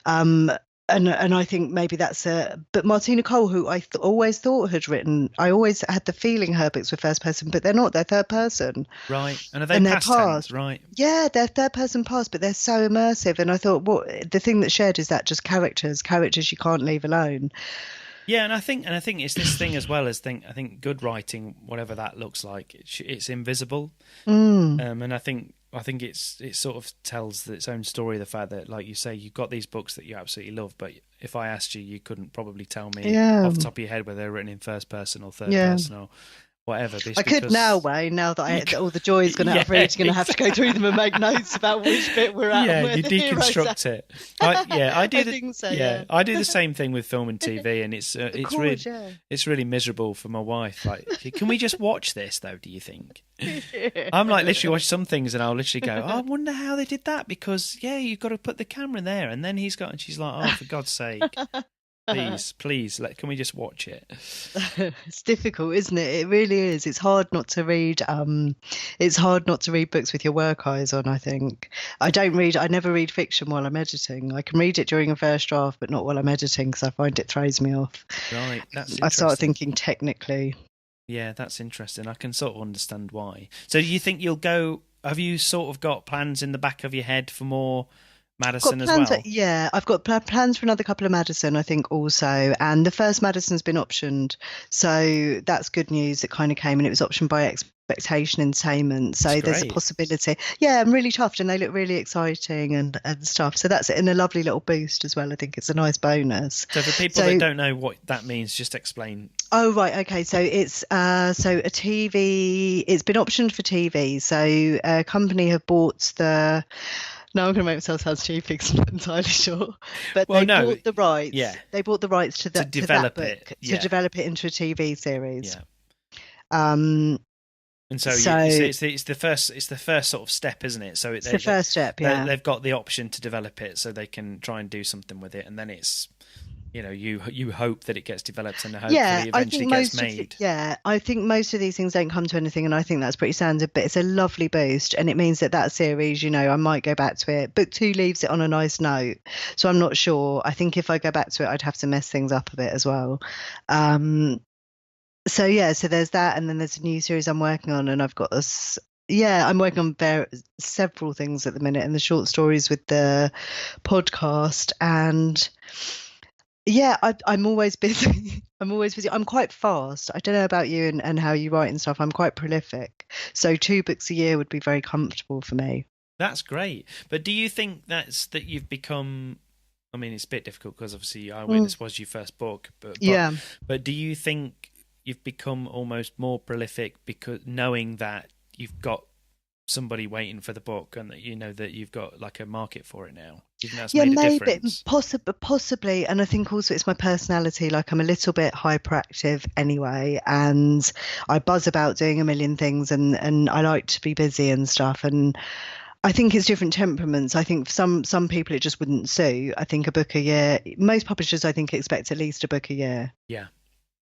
[SPEAKER 3] And I think maybe that's but Martina Cole, who I always thought had written, I always had the feeling her books were first person, but they're not. They're third person.
[SPEAKER 1] Right. And are they past tense? Right.
[SPEAKER 3] Yeah, they're third person past, but they're so immersive. And I thought, the thing that shared is that just characters you can't leave alone.
[SPEAKER 1] Yeah, and I think it's this thing as well as I think good writing, whatever that looks like, it's invisible, and I think it sort of tells its own story. The fact that, like you say, you've got these books that you absolutely love, but if I asked you, you couldn't probably tell me off the top of your head whether they're written in first person or third person or whatever.
[SPEAKER 3] I could now, Wayne, now that all the joy is going to going to have to go through them and make notes about which bit we're at.
[SPEAKER 1] Yeah, you deconstruct it. I do the same thing with film and TV, and it's really miserable for my wife. Like, can we just watch this though? Do you think? I'm like literally watch some things, and I'll literally go, I wonder how they did that, because you've got to put the camera in there, and then and she's like, oh, for God's sake. Please, can we just watch it?
[SPEAKER 3] It's difficult, isn't it? It really is. It's hard not to read. It's hard not to read books with your work eyes on, I think. I never read fiction while I'm editing. I can read it during a first draft, but not while I'm editing, because I find it throws me off.
[SPEAKER 1] Right, that's interesting.
[SPEAKER 3] I start thinking technically.
[SPEAKER 1] Yeah, that's interesting. I can sort of understand why. So do you think have you sort of got plans in the back of your head for more Madison as well?
[SPEAKER 3] Yeah, I've got plans for another couple of Madison, I think, also. And the first Madison's been optioned. So that's good news. It kind of came, and it was optioned by Expectation Entertainment. So there's a possibility. Yeah, I'm really chuffed, and they look really exciting and stuff. So that's in a lovely little boost as well. I think it's a nice bonus.
[SPEAKER 1] So for people that don't know what that means, just explain.
[SPEAKER 3] Oh, right. Okay. So it's a TV. It's been optioned for TV. So a company have bought the. Now I'm going to make myself sound stupid because I'm not entirely sure. But bought the rights. Yeah. They bought the rights to develop that book, to develop it into a TV series.
[SPEAKER 1] Yeah. And so it's the first sort of step, isn't it? So
[SPEAKER 3] it's the first step. Yeah.
[SPEAKER 1] They've got the option to develop it, so they can try and do something with it, and then it's. You hope that it gets developed and hopefully eventually gets made.
[SPEAKER 3] I think most of these things don't come to anything, and I think that's pretty standard, but it's a lovely boost, and it means that series, I might go back to it. Book 2 leaves it on a nice note, so I'm not sure. I think if I go back to it, I'd have to mess things up a bit as well. So there's that, and then there's a new series I'm working on, and I've got this. Yeah, I'm working on several things at the minute, and the short stories with the podcast, and I'm always busy. I'm quite fast. I don't know about you and how you write and stuff. I'm quite prolific. So 2 books a year would be very comfortable for me.
[SPEAKER 1] That's great. But do you think that you've become... I mean, it's a bit difficult because obviously Eyewitness was your first book. But do you think you've become almost more prolific because knowing that you've got somebody waiting for the book and that that you've got like a market for it now? Do you think that's made a difference?
[SPEAKER 3] Possibly, and I think also it's my personality. Like, I'm a little bit hyperactive anyway, and I buzz about doing a million things, and I like to be busy and stuff, and I think it's different temperaments. I think for some people it just wouldn't suit. I think a book a year. Most publishers, I think, expect at least a book a year.
[SPEAKER 1] Yeah.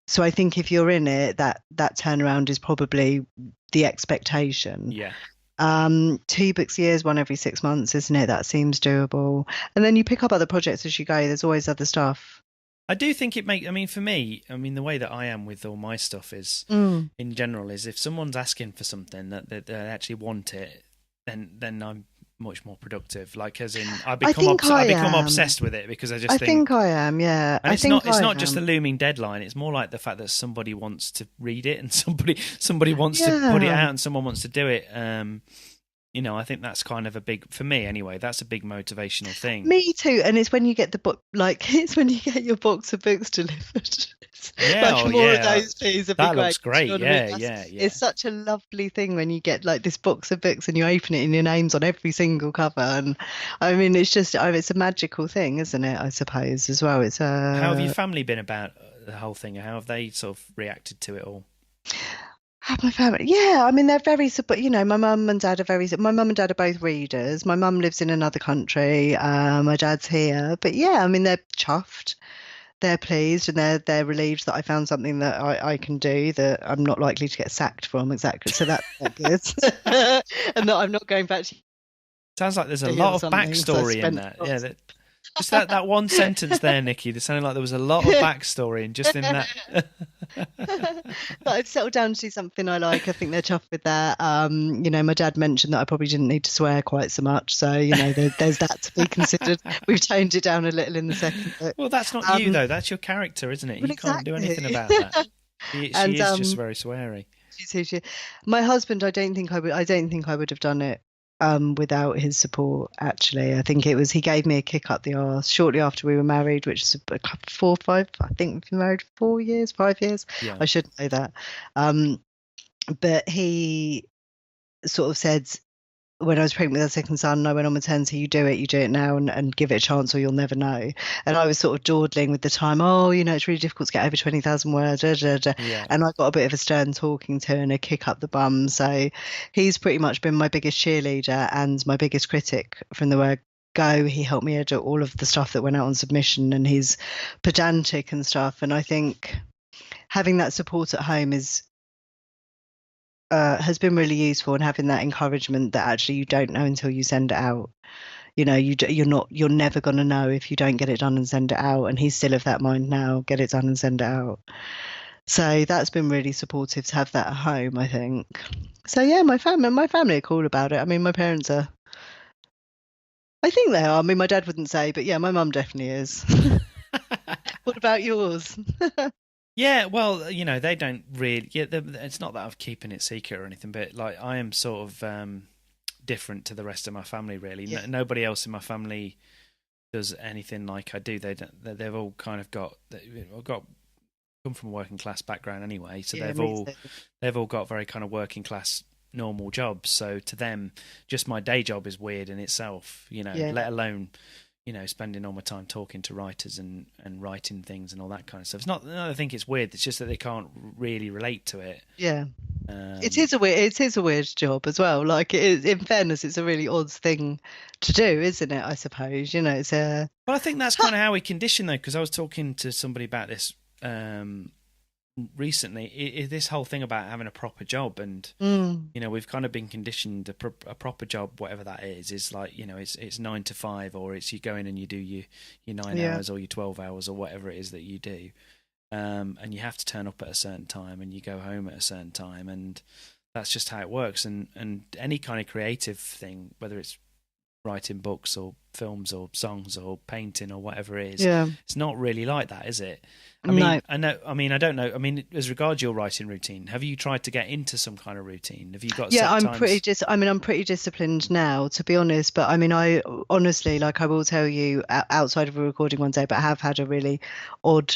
[SPEAKER 3] So I think if you're in it, that turnaround is probably the expectation.
[SPEAKER 1] Yeah.
[SPEAKER 3] 2 books a year is one every 6 months, isn't it? That seems doable. And then you pick up other projects as you go. There's always other stuff.
[SPEAKER 1] I do think for me, the way that I am with all my stuff is, in general, is if someone's asking for something that they actually want it, then I'm much more productive. Like, as in, I become obsessed with it, because I think
[SPEAKER 3] I am, yeah.
[SPEAKER 1] And it's not just the looming deadline. It's more like the fact that somebody wants to read it, and somebody wants to put it out, and someone wants to do it. I think that's kind of for me anyway, that's a big motivational thing.
[SPEAKER 3] Me too. And it's when you get the book, it's when you get your box of books delivered. Of those, please.
[SPEAKER 1] That looks great. Yeah.
[SPEAKER 3] It's such a lovely thing when you get like this box of books and you open it and your name's on every single cover. And it's a magical thing, isn't it? I suppose as well. How
[SPEAKER 1] have your family been about the whole thing? How have they sort of reacted to it all?
[SPEAKER 3] My family, yeah. They're very, my mum and dad are both readers. My mum lives in another country. My dad's here, but yeah, they're chuffed. They're pleased, and they're relieved that I found something that I can do that I'm not likely to get sacked from. Exactly. So that's good, and that I'm not going back to.
[SPEAKER 1] Sounds like there's a lot of backstory in that. Yeah. Just that one sentence there, Niki. It sounded like there was a lot of backstory, and just in that.
[SPEAKER 3] But I've settled down to do something I like. I think they're chuffed with that. My dad mentioned that I probably didn't need to swear quite so much, so there's that to be considered. We've toned it down a little in the second book.
[SPEAKER 1] Well, that's not you though. That's your character, isn't it? You can't do anything about that. She is just very sweary.
[SPEAKER 3] My husband, I don't think I would have done it without his support. Actually, I think he gave me a kick up the arse shortly after we were married, which is 4 or 5. I think we've been married 5 years.
[SPEAKER 1] Yeah.
[SPEAKER 3] I should know that. But he sort of said, when I was pregnant with our second son and I went on maternity, you do it now and give it a chance or you'll never know. And I was sort of dawdling with the time, it's really difficult to get over 20,000 words.
[SPEAKER 1] Yeah.
[SPEAKER 3] And I got a bit of a stern talking to and a kick up the bum. So he's pretty much been my biggest cheerleader and my biggest critic from the word go. He helped me edit all of the stuff that went out on submission, and he's pedantic and stuff. And I think having that support at home has been really useful, and having that encouragement that actually you don't know until you send it out. You're never going to know if you don't get it done and send it out. And he's still of that mind now. Get it done and send it out. So that's been really supportive to have that at home, I think. So yeah, my family are cool about it. My parents are. I think they are. My dad wouldn't say, but yeah, my mum definitely is. What about yours?
[SPEAKER 1] Yeah, well, they don't really. Yeah, it's not that I'm keeping it secret or anything, but like I am sort of different to the rest of my family. Really,
[SPEAKER 3] Yeah.
[SPEAKER 1] Nobody else in my family does anything like I do. They've all kind of come from a working class background anyway, so they've all got very kind of working class normal jobs. So to them, just my day job is weird in itself. Let alone. Spending all my time talking to writers and writing things and all that kind of stuff. It's not. I think it's weird. It's just that they can't really relate to it.
[SPEAKER 3] Yeah, it is a weird job as well. Like, it is, in fairness, it's a really odd thing to do, isn't it? I suppose it's a.
[SPEAKER 1] Well, I think that's kind of how we condition though, because I was talking to somebody about this recently. This whole thing about having a proper job, and we've kind of been conditioned. A proper job, whatever that is like it's 9 to 5, or it's you go in and you do your 9 hours or your 12 hours or whatever it is that you do, and you have to turn up at a certain time and you go home at a certain time, and that's just how it works. And any kind of creative thing, whether it's writing books or films or songs or painting or whatever it is, it's not really like that, is it?
[SPEAKER 3] No.
[SPEAKER 1] I don't know. As regards your writing routine, have you tried to get into some kind of routine? Have you got?
[SPEAKER 3] Yeah,
[SPEAKER 1] set
[SPEAKER 3] I'm
[SPEAKER 1] times?
[SPEAKER 3] I'm pretty disciplined now, to be honest. But I honestly, like, I will tell you outside of a recording one day, but I have had a really odd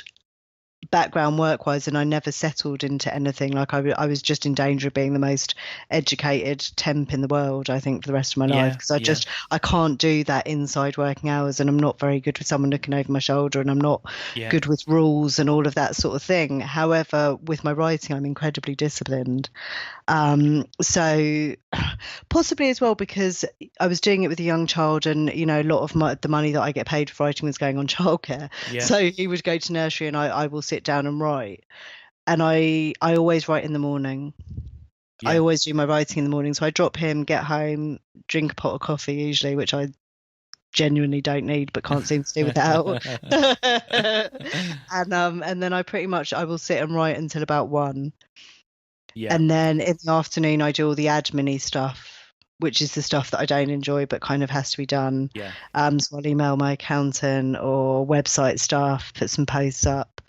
[SPEAKER 3] background work-wise, and I never settled into anything. Like I was just in danger of being the most educated temp in the world, I think, for the rest of my life, because I can't do that inside working hours, and I'm not very good with someone looking over my shoulder, and I'm not good with rules and all of that sort of thing. However, with my writing, I'm incredibly disciplined. So possibly as well because I was doing it with a young child, and you know, a lot of the money that I get paid for writing was going on childcare. So he would go to nursery and I will sit down and write, and I always write in the morning. I always do my writing in the morning. So I drop him, get home, drink a pot of coffee usually, which I genuinely don't need but can't seem to do without. And then I will sit and write until about 1. And then in the afternoon I do all the admin-y stuff, which is the stuff that I don't enjoy but kind of has to be done. So I'll email my accountant or website stuff, put some posts up.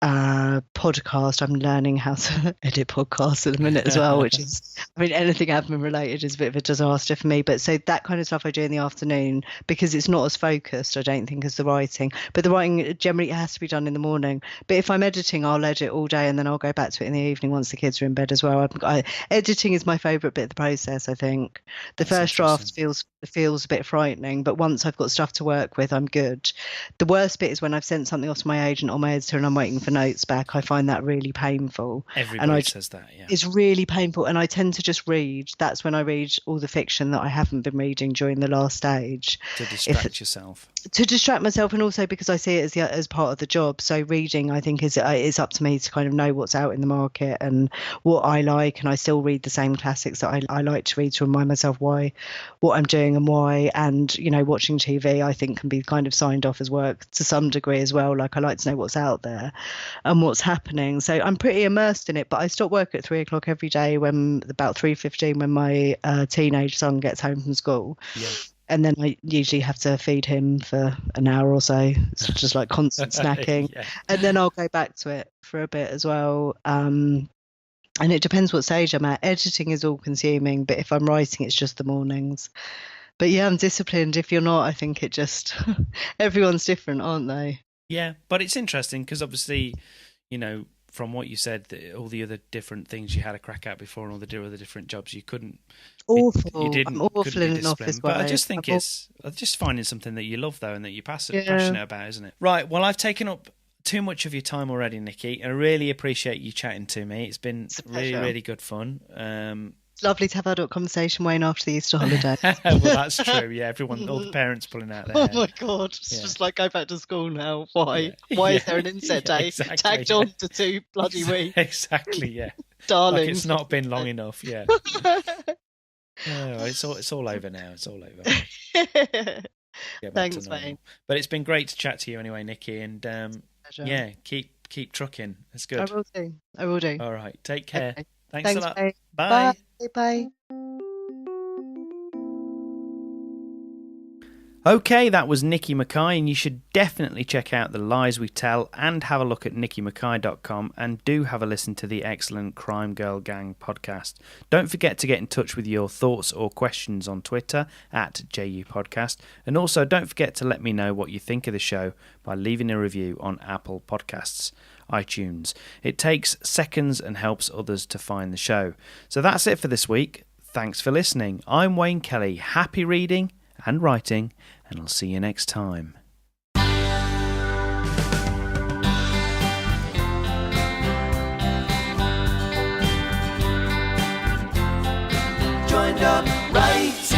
[SPEAKER 3] Podcast, I'm learning how to edit podcasts at the minute as well, which is, I mean, anything admin related is a bit of a disaster for me, but so that kind of stuff I do in the afternoon because it's not as focused, I don't think, as the writing. But the writing generally has to be done in the morning. But if I'm editing, I'll edit all day and then I'll go back to it in the evening once the kids are in bed as well. Editing is my favourite bit of the process, I think. That's first draft feels a bit frightening, but once I've got stuff to work with, I'm good. The worst bit is when I've sent something off to my agent or my editor and I'm waiting for notes back. I find that really painful.
[SPEAKER 1] Everybody says that,
[SPEAKER 3] It's really painful, and I tend to just read. That's when I read all the fiction that I haven't been reading during the last stage.
[SPEAKER 1] To distract yourself.
[SPEAKER 3] To distract myself, and also because I see it as part of the job. So reading, I think, is up to me to kind of know what's out in the market and what I like, and I still read the same classics that I like to read to remind myself what I'm doing and why. And, you know, watching TV, I think, can be kind of signed off as work to some degree as well. Like, I like to know what's out there and what's happening. So I'm pretty immersed in it, but I stop work at 3:00 every day, when about 3:15 when my teenage son gets home from school. And then I usually have to feed him for an hour or so. It's just like constant snacking. And then I'll go back to it for a bit as well. And it depends what stage I'm at. Editing is all consuming, but if I'm writing, it's just the mornings. But yeah, I'm disciplined. If you're not, I think it just, everyone's different, aren't they?
[SPEAKER 1] Yeah, but it's interesting because obviously, you know, from what you said, all the other different things you had a crack at before and all the other different jobs, you couldn't.
[SPEAKER 3] Awful.
[SPEAKER 1] You didn't.
[SPEAKER 3] I'm awful in an office.
[SPEAKER 1] But I just think it's just finding something that you love, though, and that you're passionate about, isn't it? Right. Well, I've taken up too much of your time already, Niki, and I really appreciate you chatting to me. It's been really, really good fun.
[SPEAKER 3] It's lovely to have adult conversation, Wayne, after the Easter holiday.
[SPEAKER 1] Well, that's true. Yeah, all the parents pulling out their hair.
[SPEAKER 3] Oh my God, it's just like, go back to school now. Why? Why is there an inset day tagged on to 2 bloody weeks?
[SPEAKER 1] Exactly. Yeah,
[SPEAKER 3] darling.
[SPEAKER 1] Like it's not been long enough. Yeah. It's all over now. It's all over.
[SPEAKER 3] Thanks, Wayne.
[SPEAKER 1] But it's been great to chat to you anyway, Niki, and keep trucking. It's good.
[SPEAKER 3] I will do.
[SPEAKER 1] All right. Take care. Okay. Thanks a lot.
[SPEAKER 3] Wayne.
[SPEAKER 1] Bye.
[SPEAKER 3] Bye.
[SPEAKER 1] Okay, that was Niki Mackay, and you should definitely check out The Lies We Tell and have a look at nikimackay.com, and do have a listen to the excellent Crime Girl Gang podcast. Don't forget to get in touch with your thoughts or questions on Twitter at JUPodcast, and also don't forget to let me know what you think of the show by leaving a review on Apple Podcasts, iTunes. It takes seconds and helps others to find the show. So that's it for this week. Thanks for listening. I'm Wayne Kelly. Happy reading and writing, and I'll see you next time.
[SPEAKER 2] Joined up, writing.